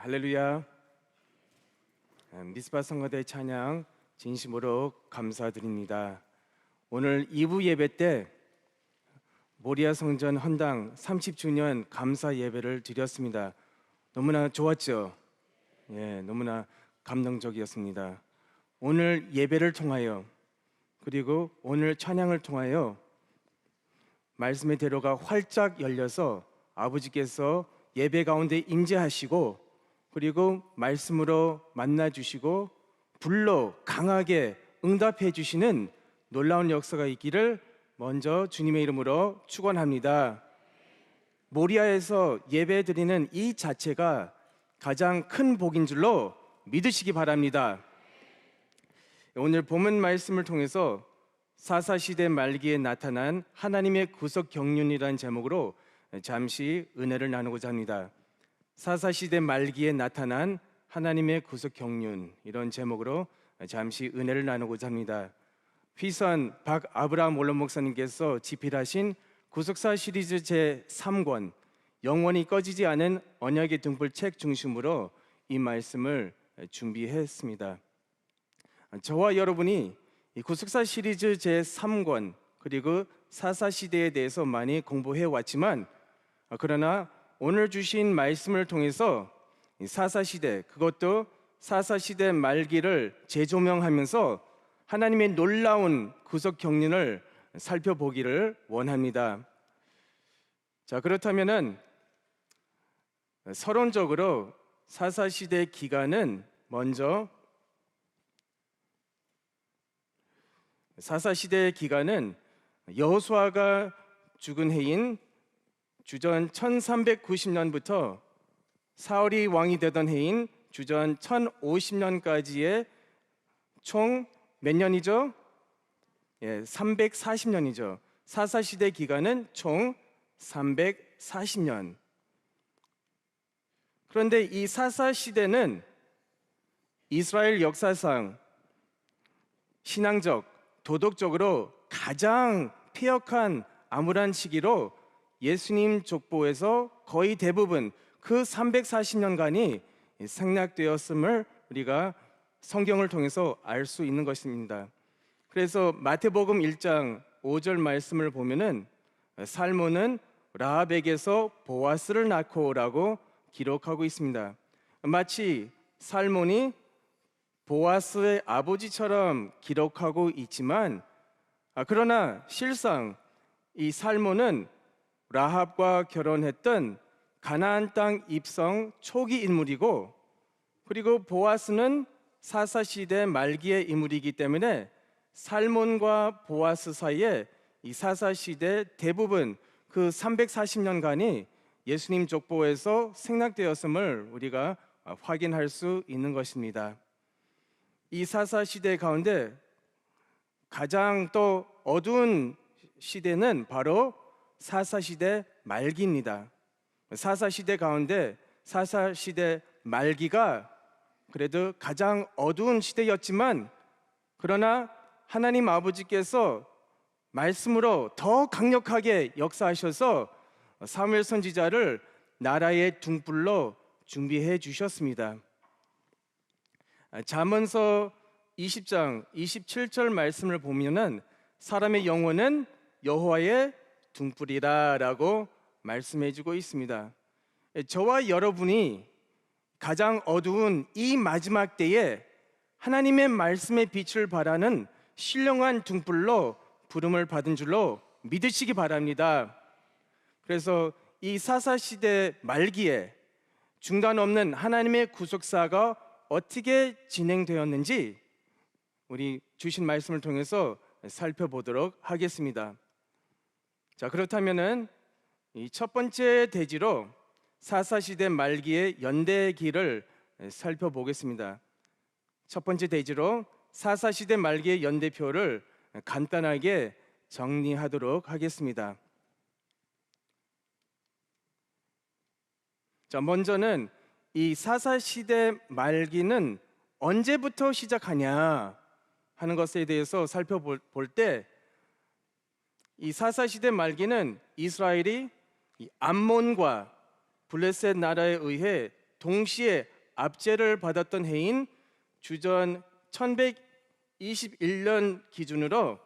할렐루야. 미스바 성가대 찬양 진심으로 감사드립니다. 오늘 2부 예배 때 모리아 성전 헌당 30주년 감사 예배를 드렸습니다. 너무나 좋았죠? 예, 너무나 감동적이었습니다. 오늘 예배를 통하여 그리고 오늘 찬양을 통하여 말씀의 대로가 활짝 열려서 아버지께서 예배 가운데 임재하시고 그리고 말씀으로 만나주시고 불로 강하게 응답해 주시는 놀라운 역사가 있기를 먼저 주님의 이름으로 축원합니다. 모리아에서 예배 드리는 이 자체가 가장 큰 복인 줄로 믿으시기 바랍니다. 오늘 본문 말씀을 통해서 사사시대 말기에 나타난 하나님의 구속 경륜이라는 제목으로 잠시 은혜를 나누고자 합니다. 사사시대 말기에 나타난 하나님의 구속 경륜, 이런 제목으로 잠시 은혜를 나누고자 합니다. 휘선 박아브라함 원로 목사님께서 집필하신 구속사 시리즈 제3권 영원히 꺼지지 않은 언약의 등불 책 중심으로 이 말씀을 준비했습니다. 저와 여러분이 이 구속사 시리즈 제3권 그리고 사사시대에 대해서 많이 공부해 왔지만 그러나 오늘 주신 말씀을 통해서 사사시대, 그것도 사사시대 말기를 재조명하면서 하나님의 놀라운 구속 경륜을 살펴보기를 원합니다. 자, 그렇다면은 서론적으로 사사시대 기간은 먼저 사사시대 기간은 여호수아가 죽은 해인 주전 1390년부터 사울이 왕이 되던 해인 주전 1050년까지의 총 몇 년이죠? 340년이죠. 사사시대 기간은 총 340년. 그런데 이 사사시대는 이스라엘 역사상 신앙적, 도덕적으로 가장 폐역한 암울한 시기로 예수님 족보에서 거의 대부분 그 340년간이 생략되었음을 우리가 성경을 통해서 알 수 있는 것입니다. 그래서 마태복음 1장 5절 말씀을 보면은 살몬은 라합에게서 보아스를 낳고라고 기록하고 있습니다. 마치 살몬이 보아스의 아버지처럼 기록하고 있지만 그러나 실상 이 살몬은 라합과 결혼했던 가나안 땅 입성 초기 인물이고 그리고 보아스는 사사시대 말기의 인물이기 때문에 살몬과 보아스 사이에 이 사사시대 대부분 그 340년간이 예수님 족보에서 생략되었음을 우리가 확인할 수 있는 것입니다. 이 사사시대 가운데 가장 또 어두운 시대는 바로 사사시대 말기입니다. 사사시대 가운데 사사시대 말기가 그래도 가장 어두운 시대였지만 그러나 하나님 아버지께서 말씀으로 더 강력하게 역사하셔서 사무엘 선지자를 나라의 등불로 준비해 주셨습니다. 잠언서 20장 27절 말씀을 보면은 사람의 영혼은 여호와의 등불이라라고 말씀해 주고 있습니다. 저와 여러분이 가장 어두운 이 마지막 때에 하나님의 말씀의 빛을 발하는 신령한 등불로 부름을 받은 줄로 믿으시기 바랍니다. 그래서 이 사사시대 말기에 중단 없는 하나님의 구속사가 어떻게 진행되었는지 우리 주신 말씀을 통해서 살펴보도록 하겠습니다. 자, 그렇다면은 이 첫 번째 대지로 사사시대 말기의 연대기를 살펴보겠습니다. 첫 번째 대지로 사사시대 말기의 연대표를 간단하게 정리하도록 하겠습니다. 자, 먼저는 이 사사시대 말기는 언제부터 시작하냐 하는 것에 대해서 살펴볼 때 이 사사시대 말기는 이스라엘이 이 암몬과 블레셋 나라에 의해 동시에 압제를 받았던 해인 주전 1121년 기준으로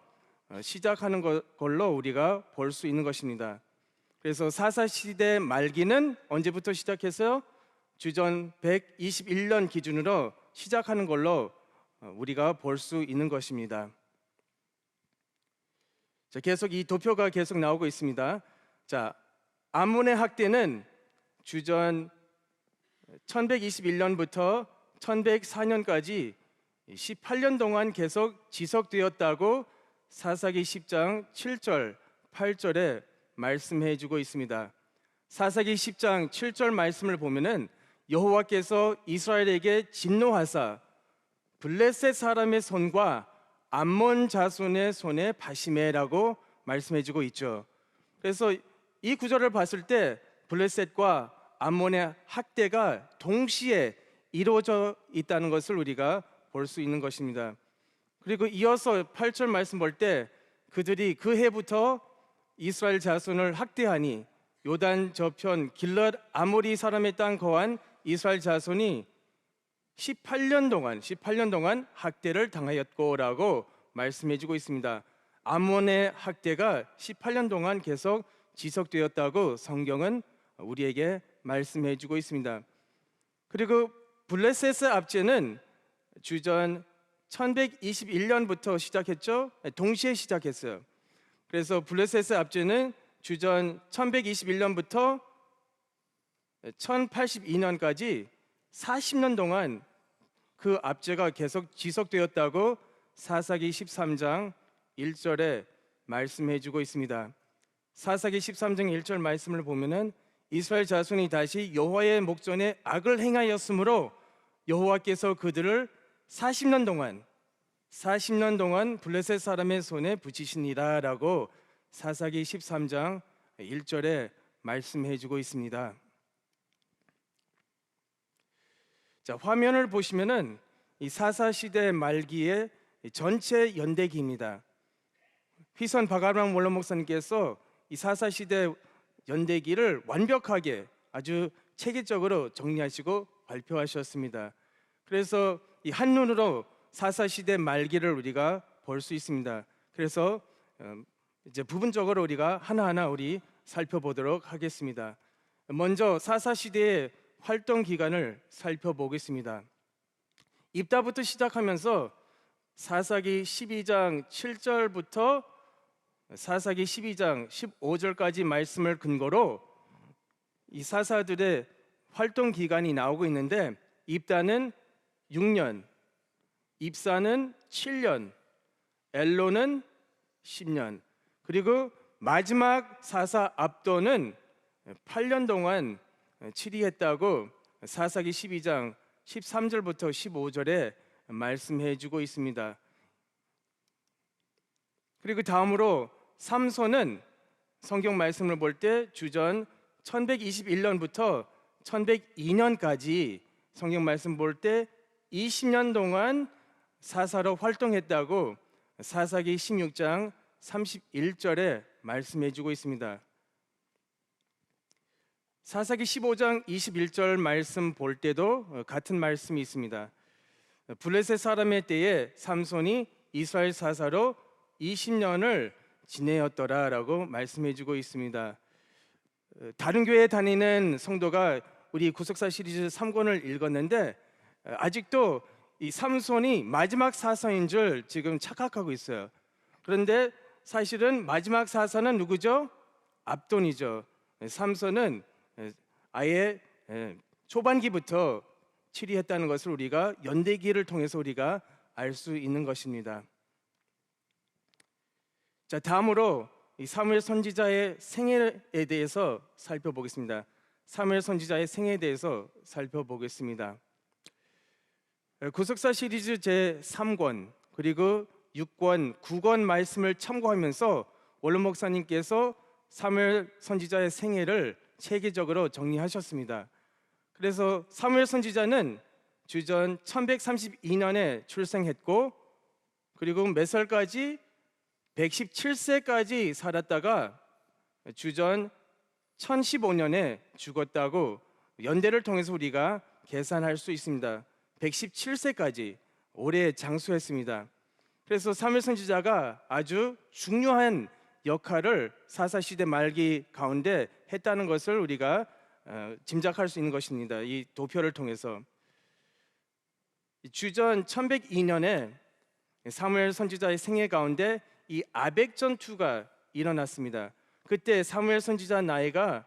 시작하는 걸로 우리가 볼 수 있는 것입니다. 그래서 사사시대 말기는 언제부터 시작해서 주전 121년 기준으로 시작하는 걸로 우리가 볼 수 있는 것입니다. 자, 계속 이 도표가 계속 나오고 있습니다. 자, 암몬의 학대는 주전 1121년부터 1104년까지 18년 동안 계속 지속되었다고 사사기 10장 7절, 8절에 말씀해 주고 있습니다. 사사기 10장 7절 말씀을 보면은 여호와께서 이스라엘에게 진노하사 블레셋 사람의 손과 암몬 자손의 손에 파시매라고 말씀해 주고 있죠. 그래서 이 구절을 봤을 때 블레셋과 암몬의 학대가 동시에 이루어져 있다는 것을 우리가 볼 수 있는 것입니다. 그리고 이어서 8절 말씀 볼 때 그들이 그 해부터 이스라엘 자손을 학대하니 요단 저편 길랏 아모리 사람의 땅 거한 이스라엘 자손이 18년 동안 학대를 당하였고라고 말씀해 주고 있습니다. 암몬의 학대가 18년 동안 계속 지속되었다고 성경은 우리에게 말씀해 주고 있습니다. 그리고 블레셋의 압제는 주전 1121년부터 시작했죠. 동시에 시작했어요. 그래서 블레셋의 압제는 주전 1121년부터 1082년까지 40년 동안 그 압제가 계속 지속되었다고 사사기 13장 1절에 말씀해 주고 있습니다. 사사기 13장 1절 말씀을 보면은 이스라엘 자손이 다시 여호와의 목전에 악을 행하였으므로 여호와께서 그들을 40년 동안 블레셋 사람의 손에 붙이시니라라고 사사기 13장 1절에 말씀해 주고 있습니다. 자, 화면을 보시면은 이 사사 시대 말기의 전체 연대기입니다. 휘선 박아람 원로 목사님께서 이 사사 시대 연대기를 완벽하게 아주 체계적으로 정리하시고 발표하셨습니다. 그래서 이 한눈으로 사사 시대 말기를 우리가 볼 수 있습니다. 그래서 이제 부분적으로 우리가 하나하나 우리 살펴보도록 하겠습니다. 먼저 사사 시대의 활동 기간을 살펴보겠습니다. 입다부터 시작하면서 사사기 12장 7절부터 사사기 12장 15절까지 말씀을 근거로 이 사사들의 활동 기간이 나오고 있는데 입다는 6년, 입사는 7년, 엘로는 10년, 그리고 마지막 사사 압도는 8년 동안 치리했다고 사사기 12장 13절부터 15절에 말씀해 주고 있습니다. 그리고 다음으로 삼손은 성경 말씀을 볼 때 주전 1121년부터 1102년까지 성경 말씀 볼 때 20년 동안 사사로 활동했다고 사사기 16장 31절에 말씀해 주고 있습니다. 사사기 15장 21절 말씀 볼 때도 같은 말씀이 있습니다. 블레셋 사람의 때에 삼손이 이스라엘 사사로 20년을 지내었더라라고 말씀해 주고 있습니다. 다른 교회에 다니는 성도가 우리 구속사 시리즈 3권을 읽었는데 아직도 이 삼손이 마지막 사사인 줄 지금 착각하고 있어요. 그런데 사실은 마지막 사사는 누구죠? 압돈이죠. 삼손은 아예 초반기부터 치리했다는 것을 우리가 연대기를 통해서 우리가 알 수 있는 것입니다. 자, 다음으로 이 사무엘 선지자의 생애에 대해서 살펴보겠습니다. 사무엘 선지자의 생애에 대해서 살펴보겠습니다. 구속사 시리즈 제3권 그리고 6권, 9권 말씀을 참고하면서 원로 목사님께서 사무엘 선지자의 생애를 체계적으로 정리하셨습니다. 그래서 사무엘 선지자는 주전 1132년에 출생했고 그리고 몇 살까지 117세까지 살았다가 주전 1015년에 죽었다고 연대를 통해서 우리가 계산할 수 있습니다. 117세까지 오래 장수했습니다. 그래서 사무엘 선지자가 아주 중요한 역할을 사사시대 말기 가운데 했다는 것을 우리가 짐작할 수 있는 것입니다. 이 도표를 통해서 주전 1102년에 사무엘 선지자의 생애 가운데 이 아벡 전투가 일어났습니다. 그때 사무엘 선지자 나이가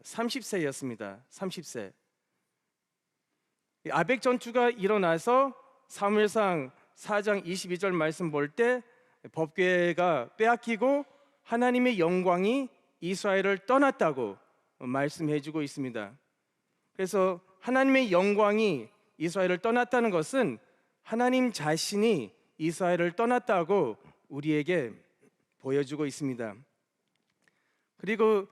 30세였습니다. 30세. 아벡 전투가 일어나서 사무엘상 4장 22절 말씀 볼 때 법궤가 빼앗기고 하나님의 영광이 이스라엘을 떠났다고 말씀해 주고 있습니다. 그래서 하나님의 영광이 이스라엘을 떠났다는 것은 하나님 자신이 이스라엘을 떠났다고 우리에게 보여주고 있습니다. 그리고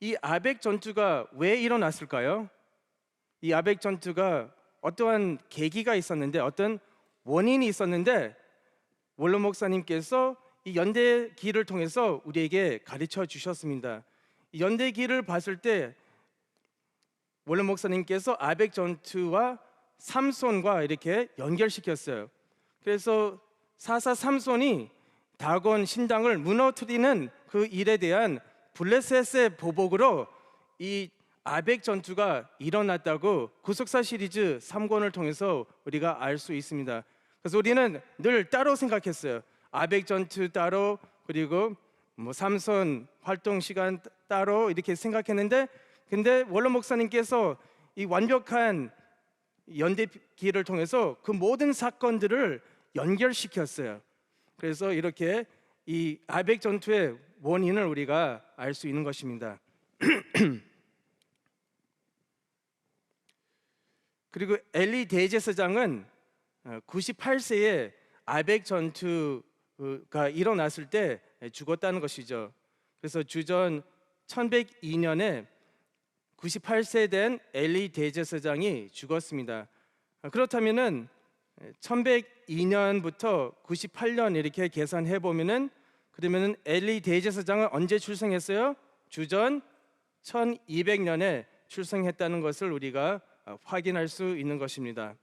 이 아벡 전투가 왜 일어났을까요? 이 아벡 전투가 어떠한 계기가 있었는데, 어떤 원인이 있었는데 원로 목사님께서 이 연대기를 통해서 우리에게 가르쳐 주셨습니다. 이 연대기를 봤을 때 원로 목사님께서 아벡 전투와 삼손과 이렇게 연결시켰어요. 그래서 사사 삼손이 다곤 신당을 무너뜨리는 그 일에 대한 블레셋의 보복으로 이 아벡 전투가 일어났다고 구속사 시리즈 3권을 통해서 우리가 알 수 있습니다. 그래서 우리는 늘 따로 생각했어요. 아벡 전투 따로, 그리고 삼손 활동 시간 따로 이렇게 생각했는데, 근데 원로 목사님께서 이 완벽한 연대기를 통해서 그 모든 사건들을 연결시켰어요. 그래서 이렇게 이 아벡 전투의 원인을 우리가 알 수 있는 것입니다. 그리고 엘리 대제사장은 98세에 아벡 전투가 일어났을 때 죽었다는 것이죠. 그래서 주전 1102년에 98세 된 엘리 대제사장이 죽었습니다. 그렇다면은 1102년부터 98년 이렇게 계산해 보면은, 그러면은 엘리 대제사장은 언제 출생했어요? 주전 1200년에 출생했다는 것을 우리가 확인할 수 있는 것입니다.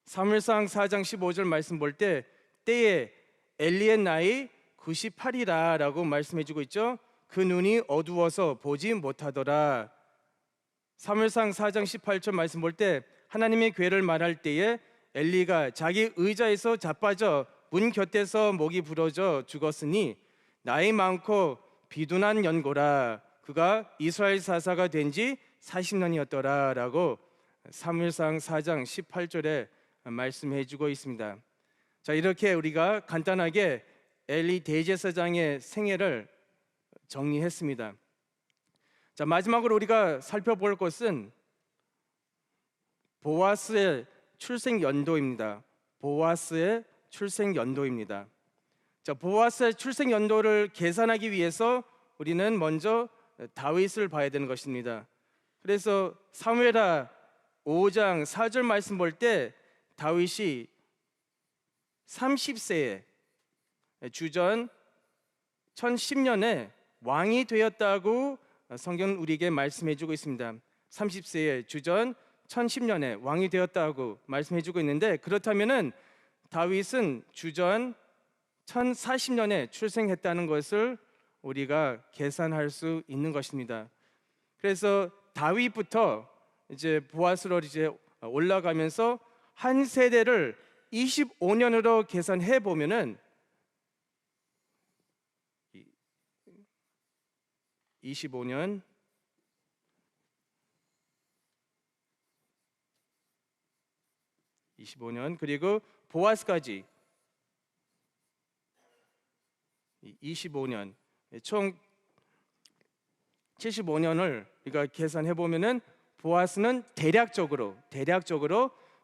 사무엘상 4장 15절 말씀 볼 때 때에 엘리의 나이 98이라라고 말씀해 주고 있죠. 그 눈이 어두워서 보지 못하더라. 사무엘상 4장 18절 말씀 볼 때 하나님의 괴를 말할 때에 엘리가 자기 의자에서 자빠져 문 곁에서 목이 부러져 죽었으니 나이 많고 비둔한 연고라. 그가 이스라엘 사사가 된 지 40년이었더라 라고 사무엘상 4장 18절에 말씀해 주고 있습니다. 자, 이렇게 우리가 간단하게 엘리 대제사장의 생애를 정리했습니다. 자, 마지막으로 우리가 살펴볼 것은 보아스의 출생 연도입니다. 보아스의 출생 연도입니다. 자, 보아스의 출생 연도를 계산하기 위해서 우리는 먼저 다윗을 봐야 되는 것입니다. 그래서 사무엘하 5장 4절 말씀 볼 때 다윗이 30세에 주전 1010년에 왕이 되었다고 성경은 우리에게 말씀해 주고 있습니다. 30세에 주전 1010년에 왕이 되었다고 말씀해 주고 있는데, 그렇다면은 다윗은 주전 1040년에 출생했다는 것을 우리가 계산할 수 있는 것입니다. 그래서 다윗부터 이제 보아스로 이제 올라가면서 한 세대를 25년으로 계산해 보면은 25년, 그리고 보아스까지 25년, 총 75년을 우리가 계산해 보면은 보아스는 대략적으로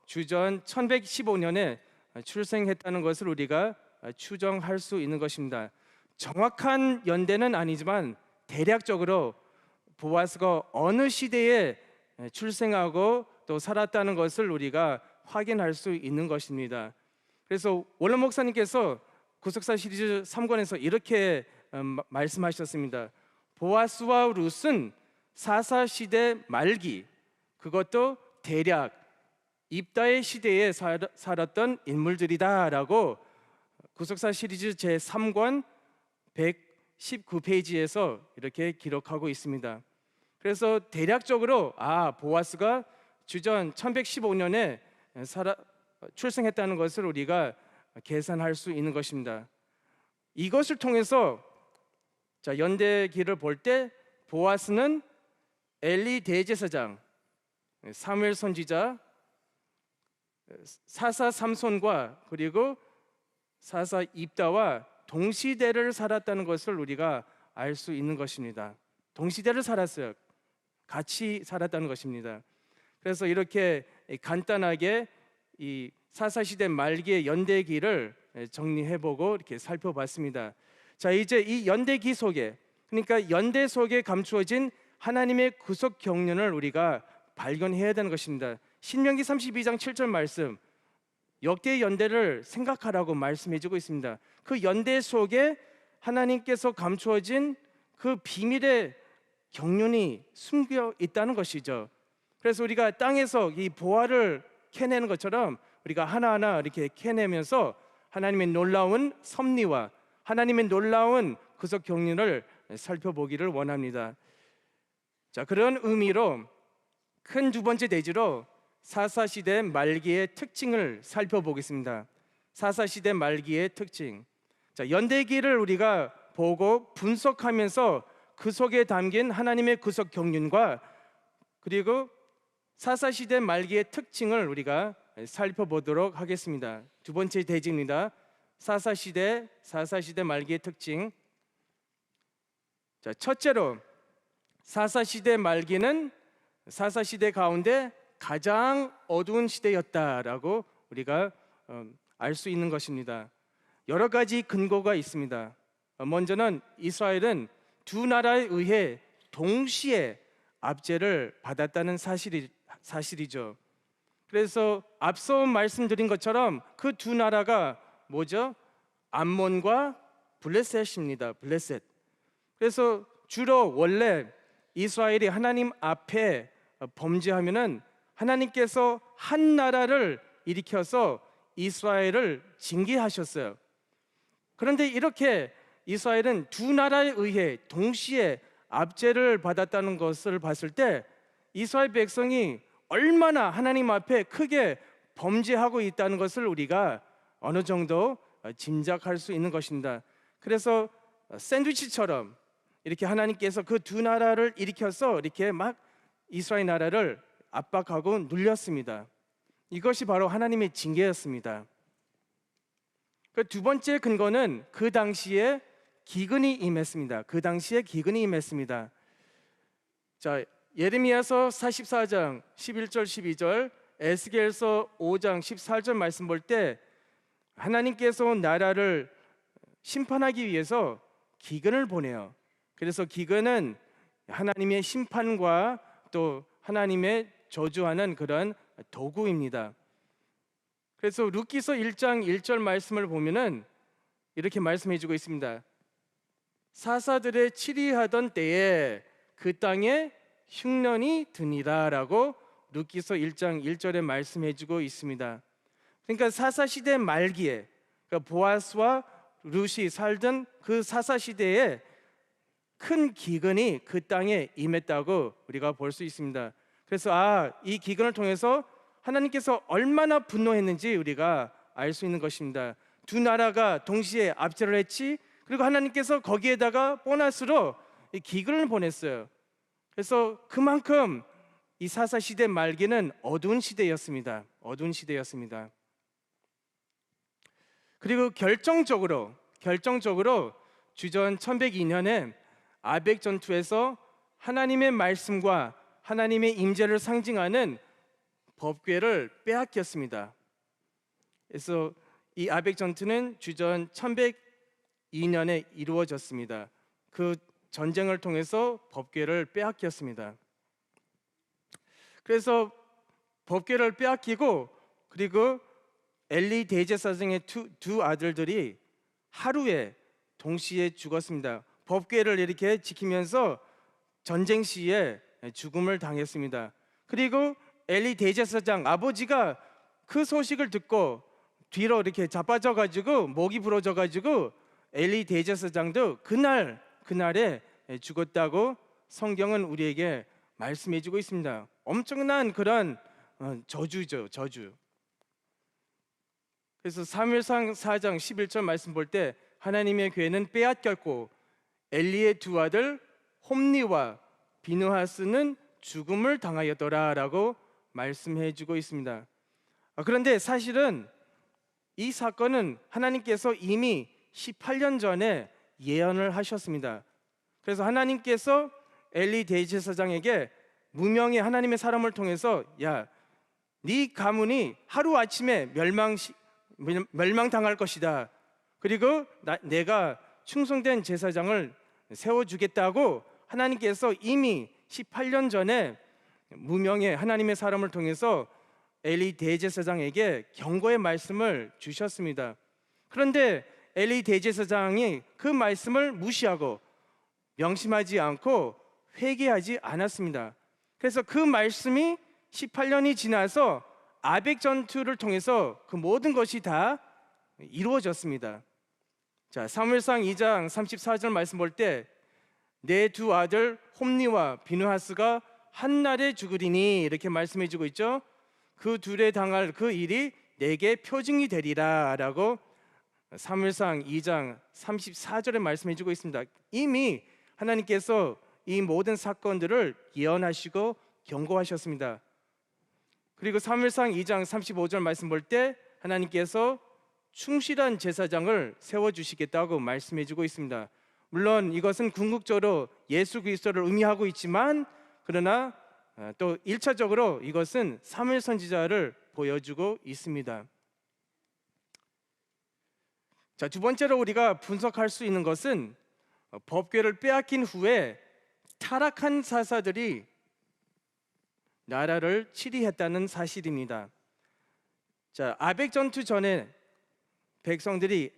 주전 1115년에 출생했다는 것을 우리가 추정할 수 있는 것입니다. 정확한 연대는 아니지만 대략적으로 보아스가 어느 시대에 출생하고 또 살았다는 것을 우리가 확인할 수 있는 것입니다. 그래서 원로 목사님께서 구속사 시리즈 3권에서 이렇게 말씀하셨습니다. 보아스와 룻은 사사 시대 말기, 그것도 대략 입다의 시대에 살았던 인물들이다라고 구속사 시리즈 제3권 119페이지에서 이렇게 기록하고 있습니다. 그래서 대략적으로 보아스가 주전 1115년에 출생했다는 것을 우리가 계산할 수 있는 것입니다. 이것을 통해서 연대기를 볼 때 보아스는 엘리 대제사장, 사무엘 선지자, 사사 삼손과 그리고 사사 입다와 동시대를 살았다는 것을 우리가 알 수 있는 것입니다. 동시대를 살았어요. 같이 살았다는 것입니다. 그래서 이렇게 간단하게 이 사사시대 말기의 연대기를 정리해보고 이렇게 살펴봤습니다. 자, 이제 이 연대기 속에, 그러니까 연대 속에 감추어진 하나님의 구속 경륜을 우리가 발견해야 되는 것입니다. 신명기 32장 7절 말씀, 역대 연대를 생각하라고 말씀해주고 있습니다. 그 연대 속에 하나님께서 감추어진 그 비밀의 경륜이 숨겨 있다는 것이죠. 그래서 우리가 땅에서 이 보화를 캐내는 것처럼 우리가 하나하나 이렇게 캐내면서 하나님의 놀라운 섭리와 하나님의 놀라운 구속 경륜을 살펴보기를 원합니다. 자, 그런 의미로 큰 두 번째 대지로 사사시대 말기의 특징을 살펴보겠습니다. 사사시대 말기의 특징. 자, 연대기를 우리가 보고 분석하면서 그 속에 담긴 하나님의 구속 경륜과 그리고 사사시대 말기의 특징을 우리가 살펴보도록 하겠습니다. 두 번째 대지입니다. 사사시대 말기의 특징. 자, 첫째로 사사시대 말기는 사사시대 가운데 가장 어두운 시대였다라고 우리가 알 수 있는 것입니다. 여러 가지 근거가 있습니다. 먼저는 이스라엘은 두 나라에 의해 동시에 압제를 받았다는 사실이죠. 그래서 앞서 말씀드린 것처럼 그 두 나라가 뭐죠? 암몬과 블레셋입니다. 블레셋. 그래서 주로 원래 이스라엘이 하나님 앞에 범죄하면은 하나님께서 한 나라를 일으켜서 이스라엘을 징계하셨어요. 그런데 이렇게 이스라엘은 두 나라에 의해 동시에 압제를 받았다는 것을 봤을 때 이스라엘 백성이 얼마나 하나님 앞에 크게 범죄하고 있다는 것을 우리가 어느 정도 짐작할 수 있는 것입니다. 그래서 샌드위치처럼 이렇게 하나님께서 그 두 나라를 일으켜서 이렇게 막 이스라엘 나라를 압박하고 눌렸습니다. 이것이 바로 하나님의 징계였습니다. 그 두 번째 근거는 그 당시에 기근이 임했습니다. 그 당시에 기근이 임했습니다. 자, 예레미야서 44장 11절 12절, 에스겔서 5장 14절 말씀 볼 때 하나님께서 나라를 심판하기 위해서 기근을 보내요. 그래서 기근은 하나님의 심판과 또 하나님의 저주하는 그런 도구입니다. 그래서 룻기서 1장 1절 말씀을 보면은 이렇게 말씀해 주고 있습니다. 사사들의 치리하던 때에 그 땅에 흉년이 드니라라고 룻기서 1장 1절에 말씀해 주고 있습니다. 그러니까 사사시대 말기에, 그러니까 보아스와 룻이 살던 그 사사시대에 큰 기근이 그 땅에 임했다고 우리가 볼 수 있습니다. 그래서 이 기근을 통해서 하나님께서 얼마나 분노했는지 우리가 알 수 있는 것입니다. 두 나라가 동시에 압제를 했지, 그리고 하나님께서 거기에다가 보너스로 이 기근을 보냈어요. 그래서 그만큼 이 사사시대 말기는 어두운 시대였습니다. 어두운 시대였습니다. 그리고 결정적으로 주전 1102년에 아벡 전투에서 하나님의 말씀과 하나님의 임재를 상징하는 법궤를 빼앗겼습니다. 그래서 이 아벡 전투는 주전 1102년에 이루어졌습니다. 그 전쟁을 통해서 법궤를 빼앗겼습니다. 그래서 법궤를 빼앗기고 그리고 엘리 대제사장의 두 아들들이 하루에 동시에 죽었습니다. 법궤를 이렇게 지키면서 전쟁 시에 죽음을 당했습니다. 그리고 엘리 대제사장 아버지가 그 소식을 듣고 뒤로 이렇게 자빠져 가지고 목이 부러져 가지고 엘리 대제사장도 그날에 죽었다고 성경은 우리에게 말씀해 주고 있습니다. 엄청난 그런 저주죠, 저주. 그래서 사무엘상 4장 11절 말씀 볼 때 하나님의 괴는 빼앗겼고 엘리의 두 아들 홈니와 비느하스는 죽음을 당하였더라라고 말씀해 주고 있습니다. 그런데 사실은 이 사건은 하나님께서 이미 18년 전에 예언을 하셨습니다. 그래서 하나님께서 엘리 대제사장에게 무명의 하나님의 사람을 통해서 야, 네 가문이 하루아침에 멸망당할 것이다. 그리고 내가 충성된 제사장을 세워주겠다고 하나님께서 이미 18년 전에 무명의 하나님의 사람을 통해서 엘리 대제사장에게 경고의 말씀을 주셨습니다. 그런데 엘리 대제사장이 그 말씀을 무시하고 명심하지 않고 회개하지 않았습니다. 그래서 그 말씀이 18년이 지나서 아벡 전투를 통해서 그 모든 것이 다 이루어졌습니다. 자, 사무엘상 2장 34절 말씀 볼 때 내 두 아들 홈니와 비느하스가 한날에 죽으리니 이렇게 말씀해 주고 있죠. 그 둘에 당할 그 일이 내게 표징이 되리라 라고 사무엘상 2장 34절에 말씀해 주고 있습니다. 이미 하나님께서 이 모든 사건들을 예언하시고 경고하셨습니다. 그리고 사무엘상 2장 35절 말씀 볼 때 하나님께서 충실한 제사장을 세워주시겠다고 말씀해 주고 있습니다. 물론 이것은 궁극적으로 예수 그리스도를 의미하고 있지만 그러나 또 1차적으로 이것은 사무엘 선지자를 보여주고 있습니다. 자, 두 번째로 우리가 분석할 수 있는 것은 법궤를 빼앗긴 후에 타락한 사사들이 나라를 치리했다는 사실입니다. 자, 아벡 전투 전에 백성들이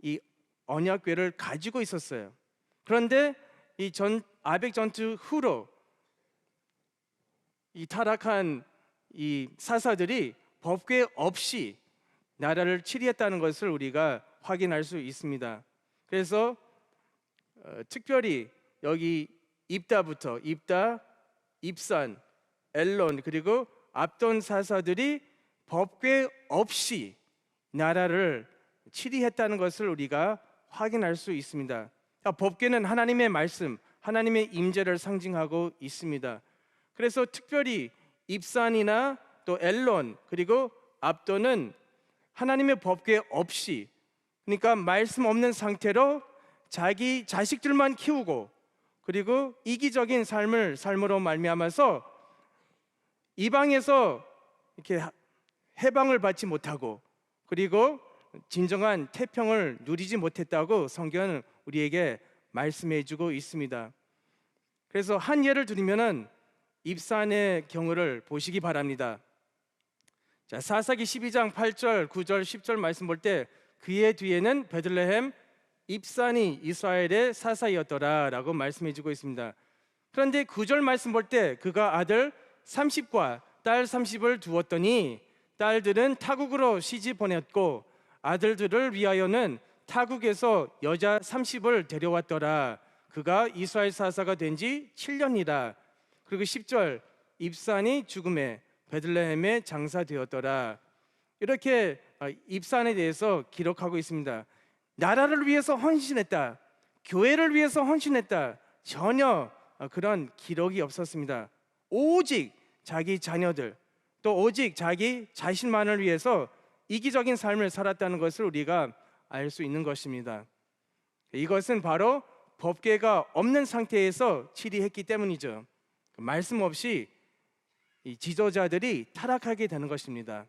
이 언약궤를 가지고 있었어요. 그런데 이 아벡 전투 후로 이 타락한 이 사사들이 법궤 없이 나라를 치리했다는 것을 우리가 확인할 수 있습니다. 그래서 특별히 여기 입다부터 입산, 엘론 그리고 압돈 사사들이 법궤 없이 나라를 치리했다는 것을 우리가 확인할 수 있습니다. 법궤는 하나님의 말씀, 하나님의 임재를 상징하고 있습니다. 그래서 특별히 입산이나 또 엘론 그리고 압돈은 하나님의 법궤 없이, 그러니까 말씀 없는 상태로 자기 자식들만 키우고 그리고 이기적인 삶으로 말미암아서 이방에서 이렇게 해방을 받지 못하고 그리고 진정한 태평을 누리지 못했다고 성경은 우리에게 말씀해 주고 있습니다. 그래서 한 예를 드리면은 입산의 경우를 보시기 바랍니다. 자, 사사기 12장 8절, 9절, 10절 말씀 볼 때 그의 뒤에는 베들레헴 입산이 이스라엘의 사사이었더라라고 말씀해 주고 있습니다. 그런데 9절 말씀 볼 때 그가 아들 30과 딸 30을 두었더니 딸들은 타국으로 시집 보냈고 아들들을 위하여는 타국에서 여자 30을 데려왔더라. 그가 이스라엘 사사가 된 지 7년이라. 그리고 10절 입산이 죽음에 베들레헴에 장사되었더라. 이렇게 입산에 대해서 기록하고 있습니다. 나라를 위해서 헌신했다, 교회를 위해서 헌신했다, 전혀 그런 기록이 없었습니다. 오직 자기 자녀들 또 오직 자기 자신만을 위해서 이기적인 삶을 살았다는 것을 우리가 알 수 있는 것입니다. 이것은 바로 법궤가 없는 상태에서 치리했기 때문이죠. 말씀 없이 이 지도자들이 타락하게 되는 것입니다.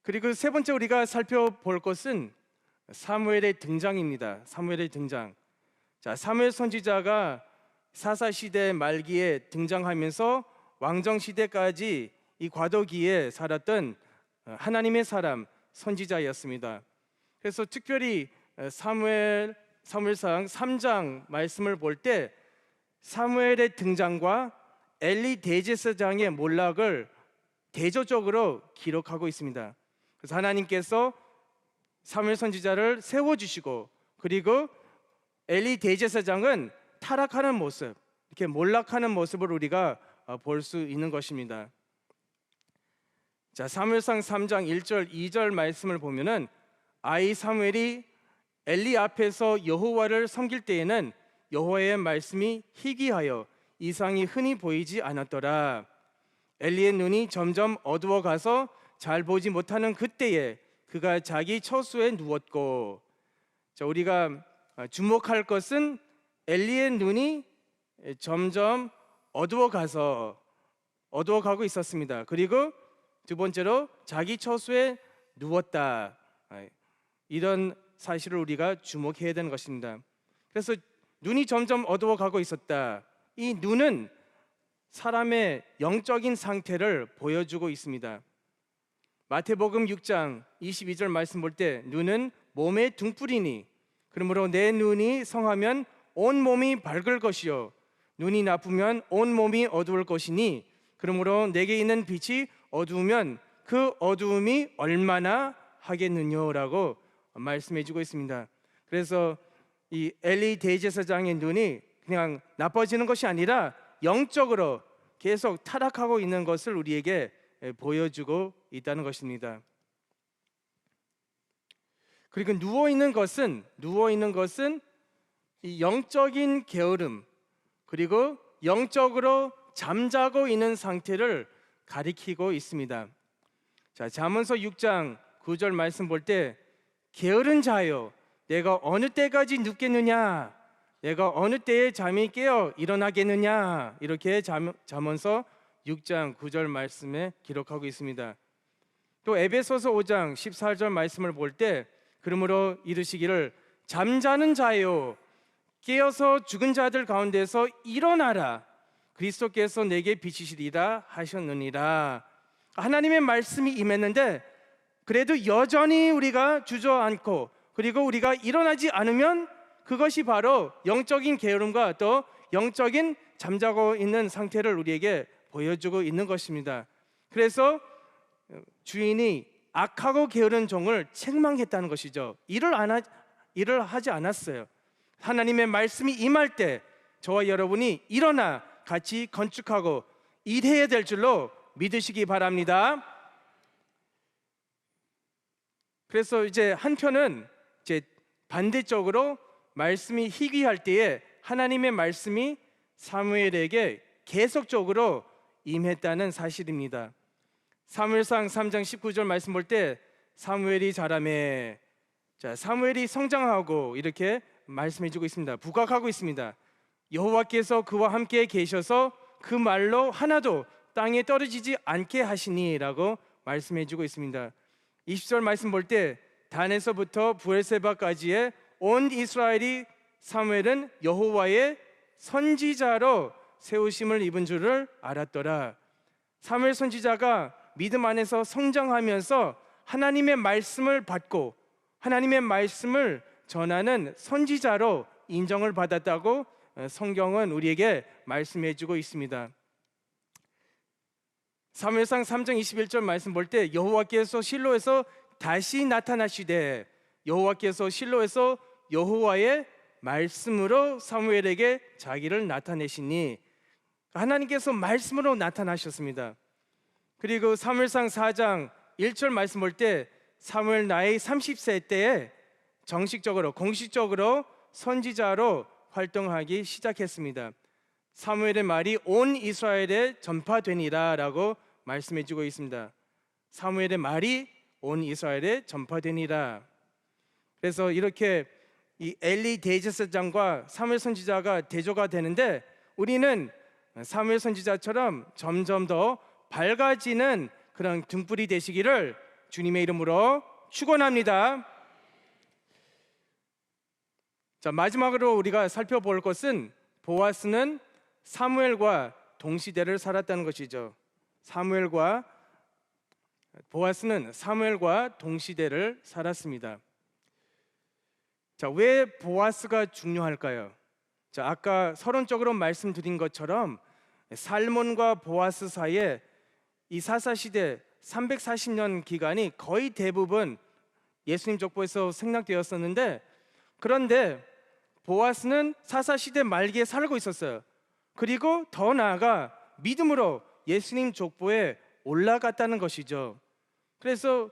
그리고 세 번째 우리가 살펴볼 것은 사무엘의 등장입니다. 사무엘의 등장. 자, 사무엘 선지자가 사사 시대 말기에 등장하면서 왕정 시대까지 이 과도기에 살았던 하나님의 사람 선지자였습니다. 그래서 특별히 사무엘상 3장 말씀을 볼 때 사무엘의 등장과 엘리 대제사장의 몰락을 대조적으로 기록하고 있습니다. 그래서 하나님께서 사무엘 선지자를 세워주시고, 그리고 엘리 대제사장은 타락하는 모습, 이렇게 몰락하는 모습을 우리가 볼 수 있는 것입니다. 자, 사무엘상 3장 1절 2절 말씀을 보면은 아이 사무엘이 엘리 앞에서 여호와를 섬길 때에는 여호와의 말씀이 희귀하여 이상이 흔히 보이지 않았더라. 엘리의 눈이 점점 어두워가서 잘 보지 못하는 그때에 그가 자기 처소에 누웠고. 자, 우리가 주목할 것은 엘리의 눈이 점점 어두워가고 있었습니다. 그리고 두 번째로 자기 처소에 누웠다. 이런 사실을 우리가 주목해야 되는 것입니다. 그래서 눈이 점점 어두워가고 있었다. 이 눈은 사람의 영적인 상태를 보여주고 있습니다. 마태복음 6장 22절 말씀 볼 때 눈은 몸의 등불이니 그러므로 내 눈이 성하면 온 몸이 밝을 것이요 눈이 나쁘면 온 몸이 어두울 것이니 그러므로 내게 있는 빛이 어두우면 그 어두움이 얼마나 하겠느냐라고 말씀해 주고 있습니다. 그래서 이 엘리 대제사장의 눈이 그냥 나빠지는 것이 아니라 영적으로 계속 타락하고 있는 것을 우리에게 보여주고 있다는 것입니다. 그리고 누워 있는 것은 이 영적인 게으름, 그리고 영적으로 잠자고 있는 상태를 가리키고 있습니다. 자, 잠언서 6장 9절 말씀 볼 때 게으른 자여 내가 어느 때까지 눕겠느냐, 내가 어느 때에 잠이 깨어 일어나겠느냐, 이렇게 잠언서 6장 9절 말씀에 기록하고 있습니다. 또 에베소서 5장 14절 말씀을 볼 때 그러므로 이르시기를 잠자는 자여 깨어서 죽은 자들 가운데서 일어나라 그리스도께서 내게 비치시리라 하셨느니라. 하나님의 말씀이 임했는데 그래도 여전히 우리가 주저앉고 그리고 우리가 일어나지 않으면 그것이 바로 영적인 게으름과 또 영적인 잠자고 있는 상태를 우리에게 보여주고 있는 것입니다. 그래서 주인이 악하고 게으른 종을 책망했다는 것이죠. 일을 하지 않았어요. 하나님의 말씀이 임할 때 저와 여러분이 일어나 같이 건축하고 일해야 될 줄로 믿으시기 바랍니다. 그래서 이제 한편은 이제 반대쪽으로 말씀이 희귀할 때에 하나님의 말씀이 사무엘에게 계속적으로 임했다는 사실입니다. 사무엘상 3장 19절 말씀 볼 때 사무엘이 자라매, 자, 사무엘이 성장하고 이렇게 말씀해주고 있습니다. 부각하고 있습니다. 여호와께서 그와 함께 계셔서 그 말로 하나도 땅에 떨어지지 않게 하시니라고 말씀해주고 있습니다. 20절 말씀 볼 때 단에서부터 부엘세바까지의 온 이스라엘이 사무엘은 여호와의 선지자로 세우심을 입은 줄을 알았더라. 사무엘 선지자가 믿음 안에서 성장하면서 하나님의 말씀을 받고 하나님의 말씀을 전하는 선지자로 인정을 받았다고 성경은 우리에게 말씀해주고 있습니다. 사무엘상 3장 21절 말씀 볼 때 여호와께서 실로에서 다시 나타나시되, 여호와께서 실로에서 여호와의 말씀으로 사무엘에게 자기를 나타내시니, 하나님께서 말씀으로 나타나셨습니다. 그리고 사무엘상 4장 1절 말씀 볼 때 사무엘 나이 30세 때에 정식적으로 공식적으로 선지자로 활동하기 시작했습니다. 사무엘의 말이 온 이스라엘에 전파되니라 라고 말씀해 주고 있습니다. 사무엘의 말이 온 이스라엘에 전파되니라. 그래서 이렇게 이 엘리 대제사장과 사무엘 선지자가 대조가 되는데, 우리는 사무엘 선지자처럼 점점 더 밝아지는 그런 등불이 되시기를 주님의 이름으로 축원합니다. 자, 마지막으로 우리가 살펴볼 것은 보아스는 사무엘과 동시대를 살았다는 것이죠. 보아스는 사무엘과 동시대를 살았습니다. 자, 왜 보아스가 중요할까요? 자, 아까 서론적으로 말씀드린 것처럼 살몬과 보아스 사이에 이 사사시대 340년 기간이 거의 대부분 예수님 족보에서 생략되었었는데, 그런데 보아스는 사사시대 말기에 살고 있었어요. 그리고 더 나아가 믿음으로 예수님 족보에 올라갔다는 것이죠. 그래서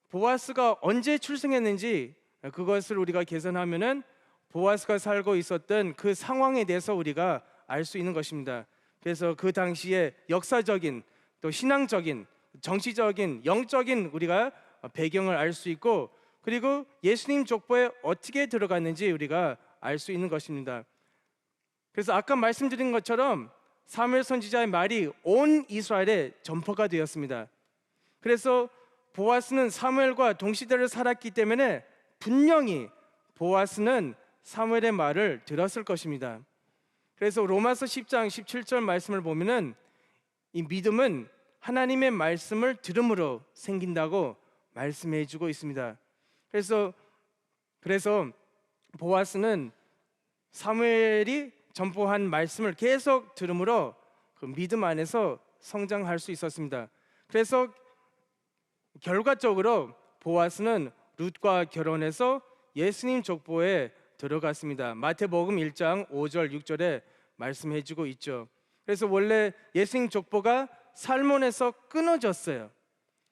보아스가 언제 출생했는지 그것을 우리가 계산하면은 보아스가 살고 있었던 그 상황에 대해서 우리가 알 수 있는 것입니다. 그래서 그 당시에 역사적인, 또 신앙적인, 정치적인, 영적인 우리가 배경을 알 수 있고, 그리고 예수님 족보에 어떻게 들어갔는지 우리가 알 수 있는 것입니다. 그래서 아까 말씀드린 것처럼 사무엘 선지자의 말이 온 이스라엘에 전파가 되었습니다. 그래서 보아스는 사무엘과 동시대를 살았기 때문에 분명히 보아스는 사무엘의 말을 들었을 것입니다. 그래서 로마서 10장 17절 말씀을 보면은 이 믿음은 하나님의 말씀을 들음으로 생긴다고 말씀해 주고 있습니다. 그래서 보아스는 사무엘이 전포한 말씀을 계속 들음으로 그 믿음 안에서 성장할 수 있었습니다. 그래서 결과적으로 보아스는 룻과 결혼해서 예수님 족보에 들어갔습니다. 마태복음 1장 5절 6절에 말씀해 주고 있죠. 그래서 원래 예수님 족보가 살몬에서 끊어졌어요.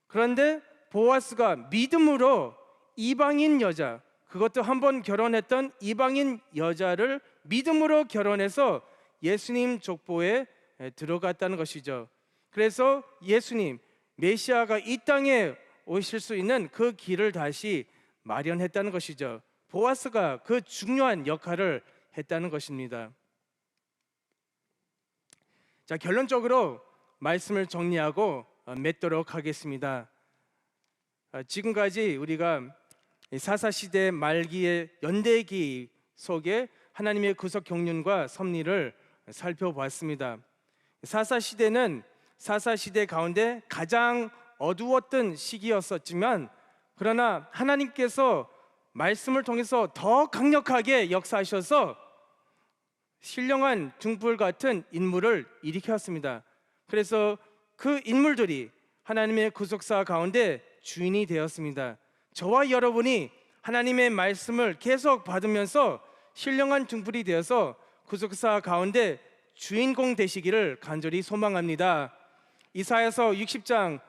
그런데 보아스가 믿음으로 이방인 여자, 그것도 한번 결혼했던 이방인 여자를 믿음으로 결혼해서 예수님 족보에 들어갔다는 것이죠. 그래서 예수님 메시아가 이 땅에 오실 수 있는 그 길을 다시 마련했다는 것이죠. 보아스가 그 중요한 역할을 했다는 것입니다. 자, 결론적으로 말씀을 정리하고 맺도록 하겠습니다. 지금까지 우리가 사사시대 말기의 연대기 속에 하나님의 구속 경륜과 섭리를 살펴보았습니다. 사사시대는 사사시대 가운데 가장 어두웠던 시기였었지만, 그러나 하나님께서 말씀을 통해서 더 강력하게 역사하셔서 신령한 등불 같은 인물을 일으켰습니다. 그래서 그 인물들이 하나님의 구속사 가운데 주인이 되었습니다. 저와 여러분이 하나님의 말씀을 계속 받으면서 신령한 등불이 되어서 구속사 가운데 주인공 되시기를 간절히 소망합니다. 이사야서 60장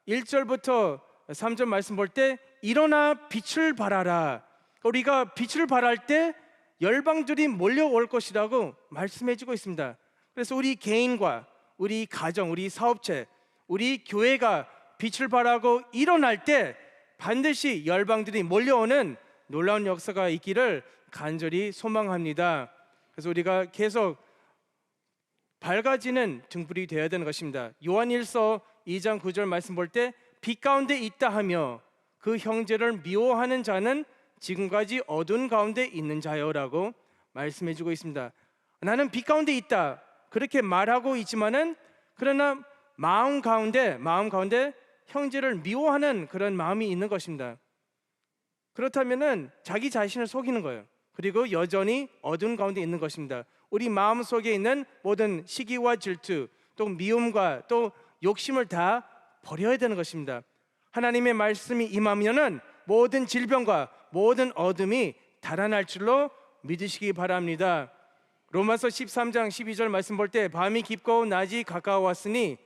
1절부터 3절 말씀 볼 때 일어나 빛을 발하라, 우리가 빛을 발할 때 열방들이 몰려올 것이라고 말씀해 주고 있습니다. 그래서 우리 개인과 우리 가정, 우리 사업체, 우리 교회가 빛을 발하고 일어날 때 반드시 열방들이 몰려오는 놀라운 역사가 있기를 간절히 소망합니다. 그래서 우리가 계속 밝아지는 등불이 되어야 되는 것입니다. 요한일서 2장 9절 말씀 볼 때 빛 가운데 있다 하며 그 형제를 미워하는 자는 지금까지 어두운 가운데 있는 자여라고 말씀해 주고 있습니다. 나는 빛 가운데 있다 그렇게 말하고 있지만은, 그러나 마음 가운데 형제를 미워하는 그런 마음이 있는 것입니다. 그렇다면은 자기 자신을 속이는 거예요. 그리고 여전히 어두운 가운데 있는 것입니다. 우리 마음 속에 있는 모든 시기와 질투, 또 미움과 또 욕심을 다 버려야 되는 것입니다. 하나님의 말씀이 임하면은 모든 질병과 모든 어둠이 달아날 줄로 믿으시기 바랍니다. 로마서 13장 12절 말씀 볼 때 밤이 깊고 낮이 가까웠으니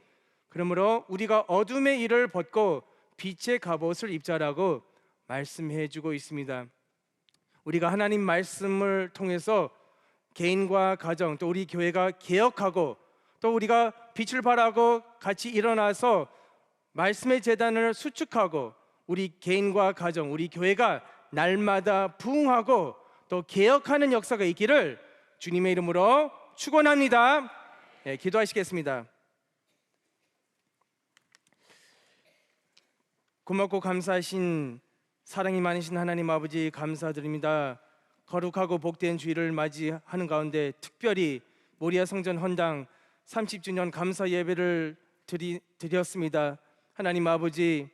그러므로 우리가 어둠의 일을 벗고 빛의 갑옷을 입자라고 말씀해 주고 있습니다. 우리가 하나님 말씀을 통해서 개인과 가정, 또 우리 교회가 개혁하고, 또 우리가 빛을 발하고 같이 일어나서 말씀의 재단을 수축하고, 우리 개인과 가정, 우리 교회가 날마다 부흥하고 또 개혁하는 역사가 있기를 주님의 이름으로 축원합니다. 기도하시겠습니다. 고맙고 감사하신 사랑이 많으신 하나님 아버지, 감사드립니다. 거룩하고 복된 주일을 맞이하는 가운데 특별히 모리아 성전 헌당 30주년 감사 예배를 드렸습니다. 하나님 아버지,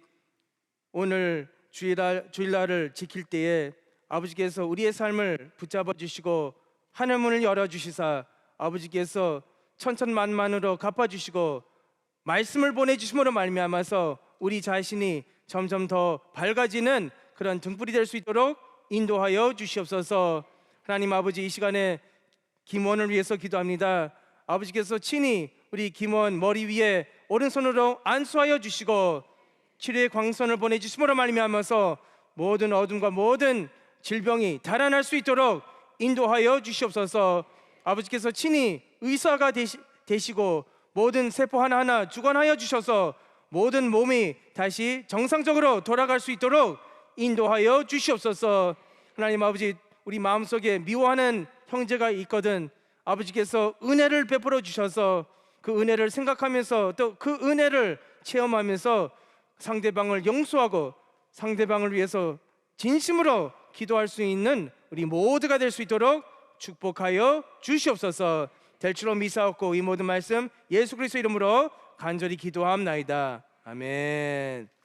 오늘 주일날을 지킬 때에 아버지께서 우리의 삶을 붙잡아 주시고 하늘 문을 열어 주시사 아버지께서 천천만만으로 갚아주시고 말씀을 보내주심으로 말미암아서 우리 자신이 점점 더 밝아지는 그런 등불이 될 수 있도록 인도하여 주시옵소서. 하나님 아버지, 이 시간에 김원을 위해서 기도합니다. 아버지께서 친히 우리 김원 머리 위에 오른손으로 안수하여 주시고 치료의 광선을 보내주심으로 말미암아서 모든 어둠과 모든 질병이 달아날 수 있도록 인도하여 주시옵소서. 아버지께서 친히 의사가 되시고 모든 세포 하나하나 주관하여 주셔서 모든 몸이 다시 정상적으로 돌아갈 수 있도록 인도하여 주시옵소서. 하나님 아버지, 우리 마음속에 미워하는 형제가 있거든 아버지께서 은혜를 베풀어 주셔서 그 은혜를 생각하면서 또 그 은혜를 체험하면서 상대방을 용서하고 상대방을 위해서 진심으로 기도할 수 있는 우리 모두가 될 수 있도록 축복하여 주시옵소서. 될 줄로 믿사옵고 이 모든 말씀 예수 그리스도 이름으로 간절히 기도함나이다. 아멘.